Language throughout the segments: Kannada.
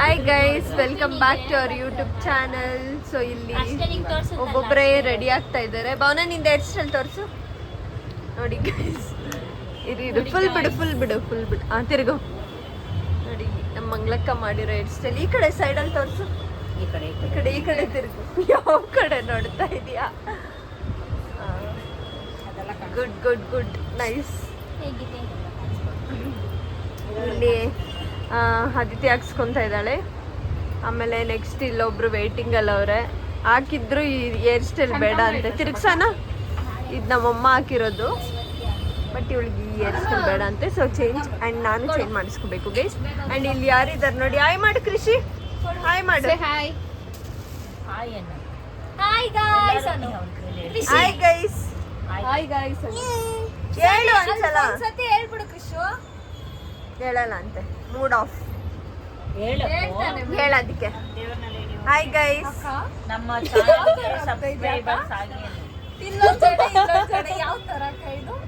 Hi guys, welcome back to our YouTube channel. So ಇಲ್ಲಿ ಒಬ್ಬೊಬ್ಬರೇ ರೆಡಿ ಆಗ್ತಾ ಇದ್ದಾರೆ. ಭಾವನಾ, ನಿಂದ ಹೇರ್ ಸ್ಟೈಲ್ ತೋರಿಸು. ನೋಡಿ ಗೈಸ್, ಇದು ಫುಲ್ ಬಿಡು. ತಿರುಗು. ನೋಡಿ ನಮ್ಮ ಮಂಗ್ಲಕ್ಕ ಮಾಡಿರೋ ಹೇರ್ ಸ್ಟೈಲ್. ಈ ಕಡೆ ಸೈಡಲ್ಲಿ ತೋರಿಸು. ಈ ಕಡೆ ತಿರುಗು. ಯಾವ ಕಡೆ ನೋಡ್ತಾ ಇದೀಯಾ? Good nice. ಇಲ್ಲಿ ಆದಿತ್ಯ ಹಾಕ್ಸ್ಕೊತಾ ಇದ್ದಾಳೆ. ಆಮೇಲೆ ನೆಕ್ಸ್ಟ್ ಇಲ್ಲೊಬ್ರು ವೇಟಿಂಗ್ ಅಲ್ಲಿ ಅವ್ರೆ. ಹಾಕಿದ್ರು ಈ ಹೇರ್ ಸ್ಟೈಲ್ ಬೇಡ ಅಂತ ತಿರ್ಗ್ಸೋಣ. ಇದು ನಮ್ಮಮ್ಮ ಹಾಕಿರೋದು, ಬಟ್ ಇವಳಿಗೆ ಈ ಹೇರ್ ಸ್ಟೈಲ್ ಬೇಡ ಅಂತೆ. ಸೊ ಚೇಂಜ್, ಆ್ಯಂಡ್ ನಾನು ಚೇಂಜ್ ಮಾಡಿಸ್ಕೋಬೇಕು ಗೈಸ್. ಆ್ಯಂಡ್ ಇಲ್ಲಿ ಯಾರಿದ್ದಾರೆ ನೋಡಿ. ಹಾಯ್ ಮಾಡು ಕೃಷಿ, ಹಾಯ್ ಮಾಡು. ಹಾಯ್ ಗೈಸ್ ಹೇಳು ಒಂದ್ಸಲ. ಹೇಳ್ಬಿಡು ಕೃಷಿ. ಹೇಳಲ್ಲ ಅಂತೆ, ಮೂಡ್ ಆಫ್. ಹೇಳೋದಕ್ಕೆ ಹಾಯ್ ಗೈಸ್. ನಮ್ಮ ಚಾನಲ್ಗೆ ಸಬ್ಸ್ಕ್ರೈಬರ್ಸ್ ಆಗಿ.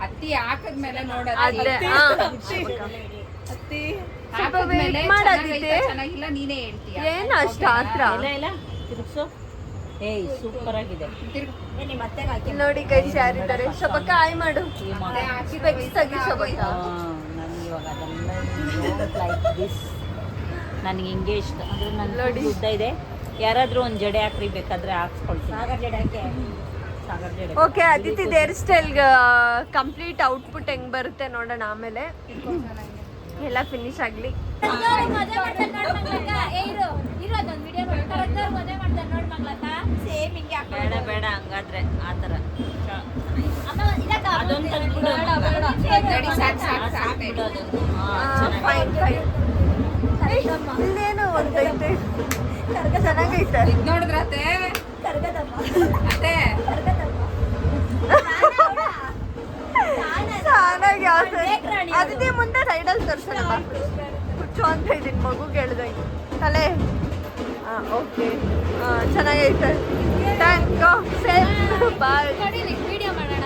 ಅತ್ತಿ ಹಾಕದ್ಮೇಲೆ ಆದ್ರೆ ಚೆನ್ನಾಗಿಲ್ಲ, ನೀನೇ ಹೇಳ್ತೀಯ. ಏನು ಅಷ್ಟ ಹತ್ರ ಇಲ್ಲ ತಿರುಗ್ಸು. ಏಯ್ ಸೂಪರ್ ಆಗಿದೆ. ನೋಡಿ ಗೈಸ್ ಯಾರಿದ್ದಾರೆ. ಶಬಕ್ಕ ಹಾಯ್ ಮಾಡು. ತೆಗಿ ಶಬಕ್ಕ. ನನಗೆ ಇವಾಗ ಅದೆಲ್ಲ ಲೈಕ್ ದಿಸ್. ನನಗೆ ಹಿಂಗೆ ಇಷ್ಟ. ಅಂದರೆ ನನ್ನ ಉದ್ದ ಇದೆ. ಯಾರಾದರೂ ಒಂದು ಜಡೆ ಹಾಕ್ರಿ, ಬೇಕಾದ್ರೆ ಹಾಕ್ಸ್ಕೊಳ್ತೀನಿ. ಸಾಗರ್ ಜಡೆ. Okay, Aditi hair style complete output ಹೆಂಗ್ ಬರುತ್ತೆ ನೋಡೋಣ ಆಮೇಲೆ. ಎಲ್ಲ ಫಿನಿಶ್ ಆಗ್ಲಿ. ಬೇಡ ಹಂಗಾದ್ರೆ ಆ ಥರ ಇಲ್ಲೇನೋ ಒಂದೈತೆ, ಚೆನ್ನಾಗೈತೆ. ನೋಡಿದ್ರತ್ತೆ ಅತ್ತೆ ಚೆನ್ನಾಗಿ ಅದಕ್ಕೆ ಮುಂದೆ ಸೈಡಲ್ಲಿ ತರ್ಸೋಣ. ಹುಚ್ಚು ಅಂತ ಇದೀನಿ, ಮಗುಗೆ ಹೇಳ್ದಂಗೆ ತಲೆ. ಓಕೆ, ಚೆನ್ನಾಗೈತೆ. Thank you. Safe bye. Video ಮಾಡೋಣ.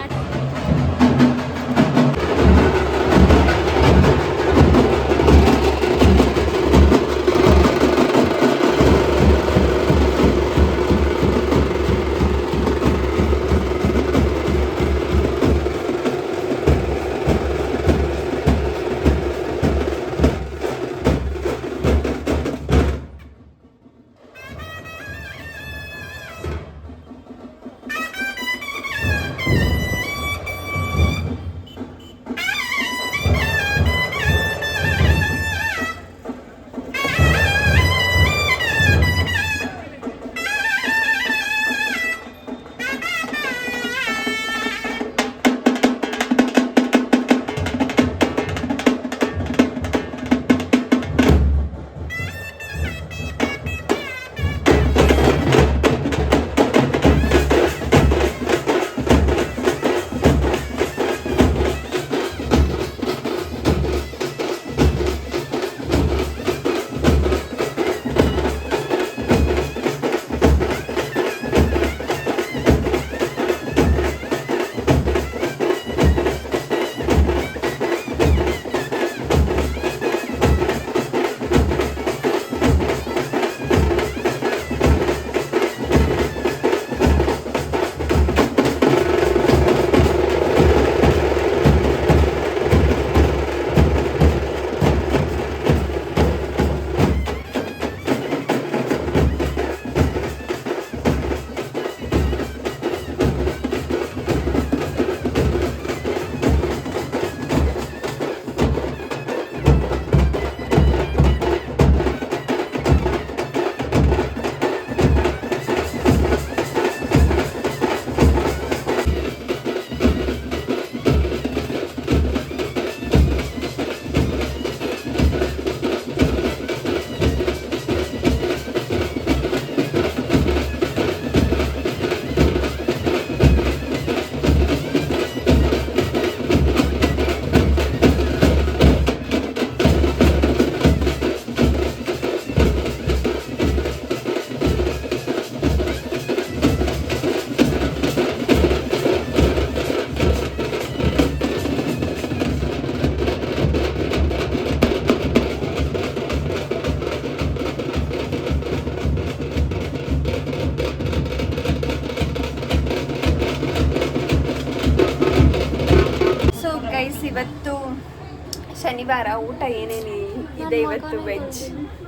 ಶನಿವಾರ ಊಟ ಏನೇನು ಇದೆ ಇವತ್ತು ವೆಜ್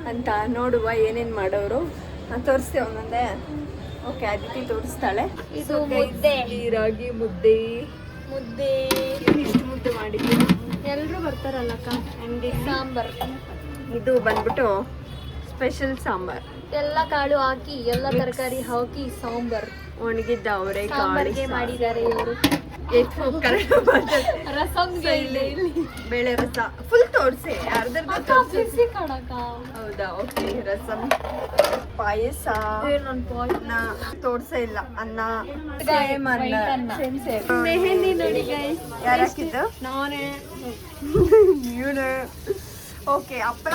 ಅಂತ ನೋಡುವ ಏನೇನು ಮಾಡೋರು ತೋರಿಸ್ತೇವೆ ಒಂದೊಂದೇ. ಓಕೆ, ಅದಿತಿ ತೋರಿಸ್ತಾಳೆ. ಇದು ಮುದ್ದೆ. ರಾಗಿ ಮುದ್ದೆ ಇಷ್ಟು ಮುದ್ದೆ ಮಾಡಿದ್ದೀವಿ. ಎಲ್ರು ಬರ್ತಾರಲ್ಲಕ್ಕ. ಸಾಂಬಾರ್, ಇದು ಬಂದ್ಬಿಟ್ಟು ಸ್ಪೆಷಲ್ ಸಾಂಬಾರ್. ಎಲ್ಲ ಕಾಳು ಹಾಕಿ ಎಲ್ಲ ತರಕಾರಿ ಹಾಕಿ ಸಾಂಬಾರ್. ಒಣಗಿದ್ದ ಅವರೆಕಾಳು ಸಾಂಬಾರ್ಗೆ ಮಾಡಿದ್ದಾರೆ ಇವರು. ರಸಂಗೆ ಇಲ್ಲಿ ಬೇಳೆ ರಸ ಫುಲ್ ತೋರಿಸಿ, ಅರ್ಧರ್ಧ ತೋರಿಸಿ. ಕಣಕ್ಕ. ಹೌದಾ? ಓಕೆ. ರಸಂ, ಪಾಯಸ, ಅನ್ನ ತೋರ್ಸೇ ಇಲ್ಲ. ಅನ್ನ ಸೇಮ್ ಅನ್ನ, ಸೇಮ್. ಮೆಹಂದಿ ನೋಡಿ ಗೈಸ್. ಯಾರು ಹಾಕಿದ್ದು? ನಾನೇ. ಇವನು. ಓಕೆ, ಹಪ್ಪಳ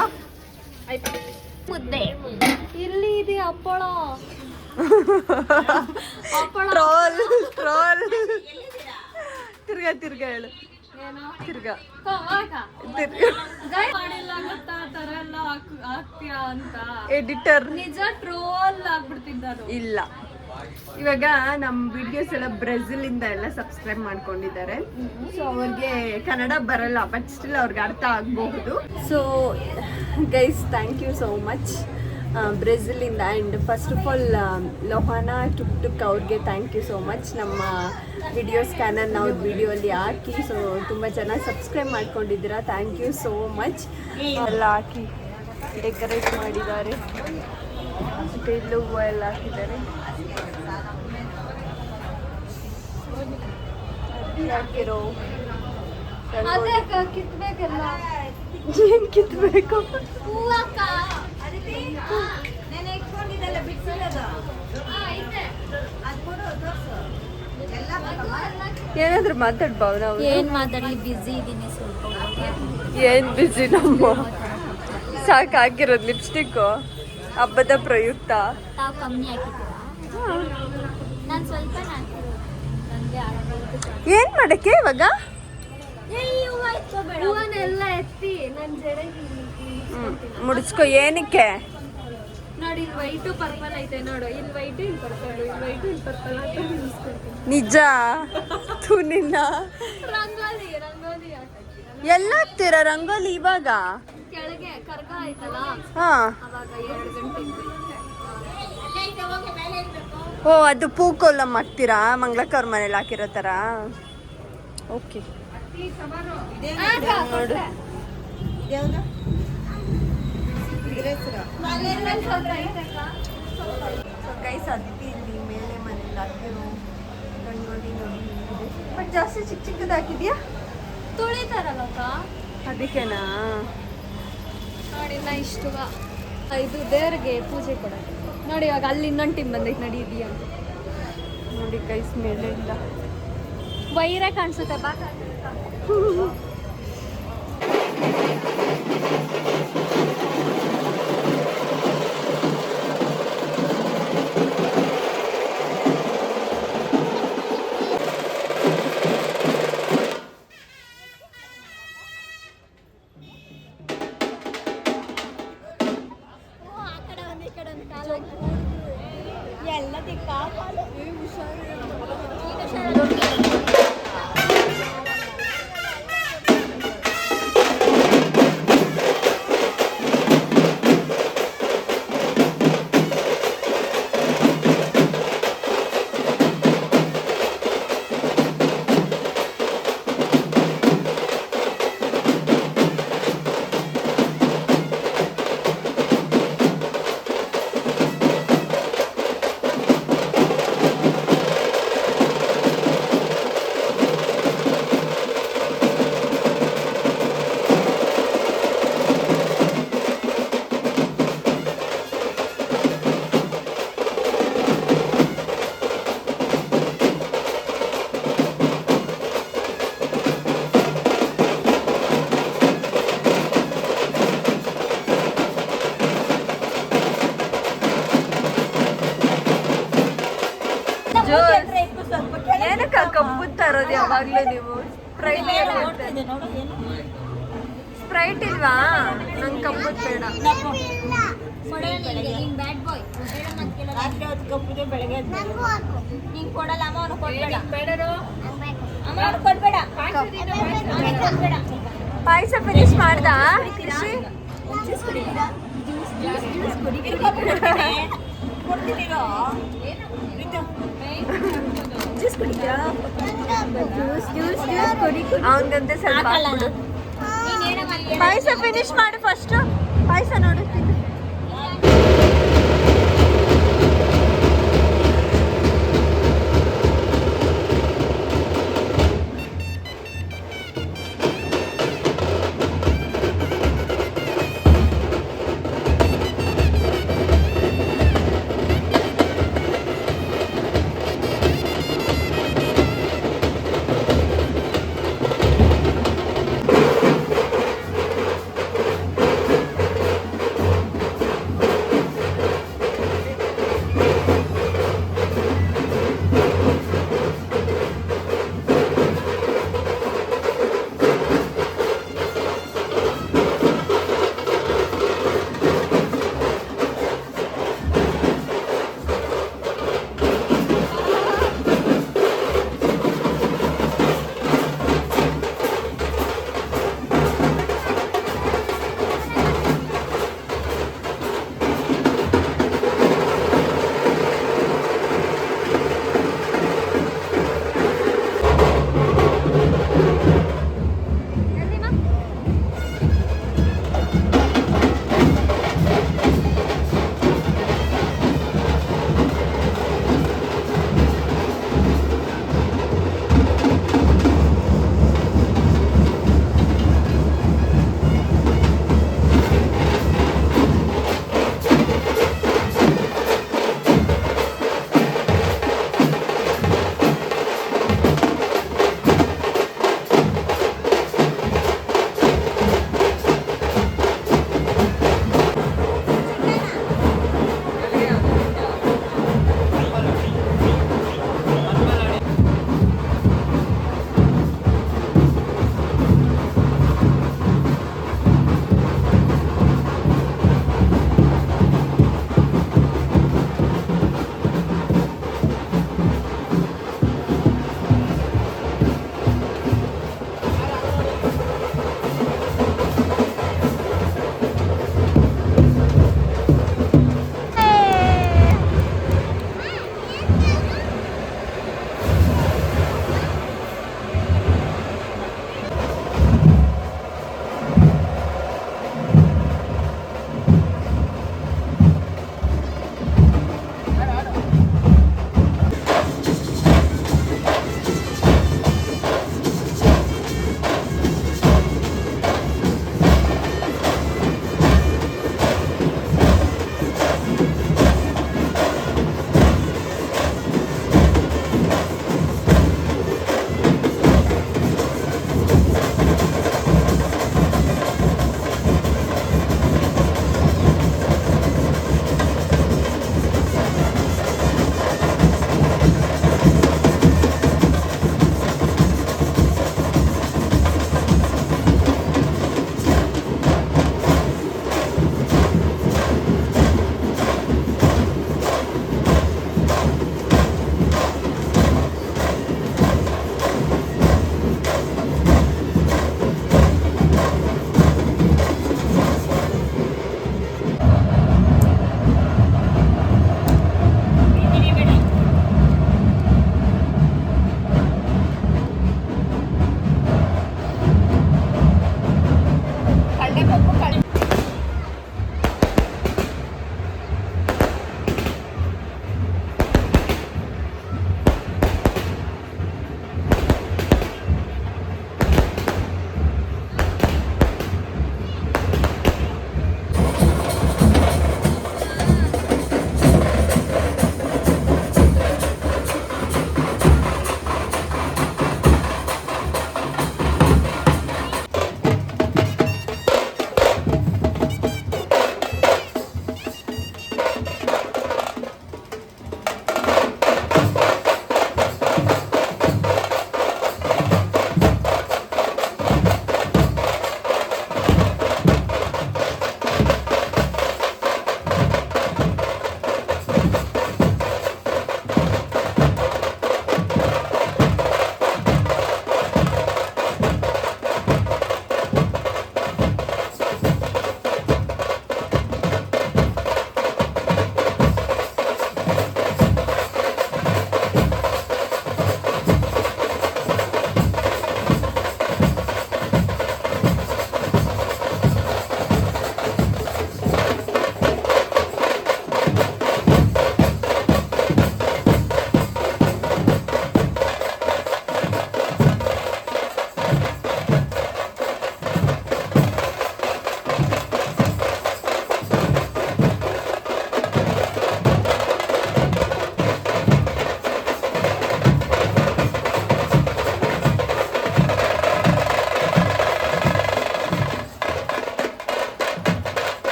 ಮುದ್ದೆ. ಇಲ್ಲಿ ಇದೆ ಹಪ್ಪಳ. ಟ್ರೋಲ್ ತಿರ್ಗಾ ಹೇಳು. ತಿರ್ಗಾ ಎಡಿಟರ್ ನಿಜ ಟ್ರೋಲ್ ಆಗ್ಬಿಡ್ತಿದ್ದ. ಇಲ್ಲ, ಇವಾಗ ನಮ್ಮ ವಿಡಿಯೋಸ್ ಎಲ್ಲ ಬ್ರೆಜಿಲ್ ಇಂದ ಎಲ್ಲ ಸಬ್ಸ್ಕ್ರೈಬ್ ಮಾಡ್ಕೊಂಡಿದ್ದಾರೆ. ಸೊ ಅವ್ರಿಗೆ ಕನ್ನಡ ಬರಲ್ಲ, ಬಟ್ ಸ್ಟಿಲ್ ಅವ್ರಿಗೆ ಅರ್ಥ ಆಗಬಹುದು. So guys, thank you so much ಬ್ರೆಜಿಲಿಂದ. ಆ್ಯಂಡ್ ಫಸ್ಟ್ ಆಫ್ ಆಲ್ ಲೋಹಾನಾ ಟುಕ್ ಅವ್ರಿಗೆ ಥ್ಯಾಂಕ್ ಯು ಸೋ ಮಚ್. ನಮ್ಮ ವಿಡಿಯೋ ಸ್ಕ್ಯಾನರ್ ನಾವು ವಿಡಿಯೋಲ್ಲಿ ಹಾಕಿ ಸೊ ತುಂಬ ಚೆನ್ನಾಗಿ ಸಬ್ಸ್ಕ್ರೈಬ್ ಮಾಡ್ಕೊಂಡಿದ್ದೀರಾ. Thank you so much. ಎಲ್ಲ ಹಾಕಿ ಡೆಕೋರೇಟ್ ಮಾಡಿದ್ದಾರೆ. ಮತ್ತು ಇಲ್ಲೂ ಹೂವು ಎಲ್ಲ ಹಾಕಿದ್ದಾರೆ. ಹಾಕಿರೋ ಕಿತ್ಬೇಕಲ್ಲ. ಏನು ಕಿತ್ಬೇಕು? ಹೂವಕ್ಕ ಏನಾದ್ರೂ ಮಾತಾಡ್ಬಾವ್ ನಾವು? ಏನ್ ಮಾತಾಡಲಿ, ಬಿಸಿ ಇದೀನಿ ಸ್ವಲ್ಪ. ಏನ್ ಬಿಸಿ? ನಮ್ಮ ಸಾಕಾಗಿರೋದು ಲಿಪ್ಸ್ಟಿಕ್ಕು ಹಬ್ಬದ ಪ್ರಯುಕ್ತ. ತಾವು ಕಮ್ಮಿ ಹಾಕಿದ್ದೀರಾ? ನಾನು ಸ್ವಲ್ಪ ಏನ್ ಮಾಡಕ್ಕೆ ಇವಾಗ? ಹೂವನ್ನೆಲ್ಲ ಎತ್ತಿ ನನ್ನ ಜಡೆಗೆ ಮುಡಿಸ್ಕೊ. ಏನಕ್ಕೆ? ನೋಡಿ, ಇಲ್ಲಿ ವೈಟು ಪರ್ಪಲ್ ಐತೆ ನೋಡು. ಇಲ್ಲಿ ವೈಟು, ಇಲ್ಲಿ ಪರ್ಪಲ್, ಇಲ್ಲಿ ವೈಟು, ಇಲ್ಲಿ ಪರ್ಪಲ್ ಅಂತ ನಿಜ? ತೂ ನಿನ್ನ ರಂಗೋಲಿ ಹಾಕಿ ಎಲ್ಲ ಹಾಕ್ತೀರಾ ರಂಗೋಲಿ ಇವಾಗ? ಕೆಳಗೆ ಕರ್ಗ ಆಯ್ತಲ್ಲ, ಹಾ. ಅವಾಗ 2 ಗಂಟೆ. ಓ, ಅದು ಪೂಕೋಲಂ ಹಾಕ್ತೀರಾ ಮಂಗ್ಲಕ್ಕವ್ರ ಮನೇಲಿ ಹಾಕಿರೋ ಥರ? ಓಕೆ. ನೋಡು, ಗೈಸ್, ಅದಿತಿ ಇಲ್ಲಿ ಮೇಲೆ ಮನೇಲಿ ಹಾಕಿರೋ ರಂಗೋಲಿ ನೋಡಿ. ಬಟ್ ಜಾಸ್ತಿ ಚಿಕ್ಕದು ಹಾಕಿದ್ಯಾ? ತುಳಿತಾರಲ್ಲಕ್ಕ, ಅದಕ್ಕೆನಾ? ನೋಡಿ ನಾ ಇಷ್ಟು ಇದು ದೇವ್ರಿಗೆ ಪೂಜೆ ಕೊಡೋದು. ನೋಡಿ ಇವಾಗ ಅಲ್ಲಿ ಇನ್ನೊಂದು ಟೀಮ್ ಬಂದೈತೆ, ನಡೀದೀಯ ಅಂತ ನೋಡಿ ಗೈಸ್, ಮೇಲೆಯಿಂದ ವೈರ ಕಾಣಿಸುತ್ತೆ ಬಾ. ಏನಕ್ಕ ಕಬ್ಬುತ್ತ ಇರೋದು ಯಾವಾಗ್ಲೂ ನೀವು? ಸ್ಪ್ರೈಟ್ ಇಲ್ವಾ? ನಂಗೆ ಕಬ್ಬುತ್ ಬೇಡ. ಪಾಯಸ ಫಿನಿಶ್ ಮಾಡ್ದ ಖುಷಿ ಅವನಿಗಂತೆ ಸ್ವಲ್ಪ ಹಾಕ್ಬಿಡು. ಪಾಯಸ ಫಿನಿಶ್ ಮಾಡು ಫಸ್ಟ್. ಪಾಯಸ ನೋಡು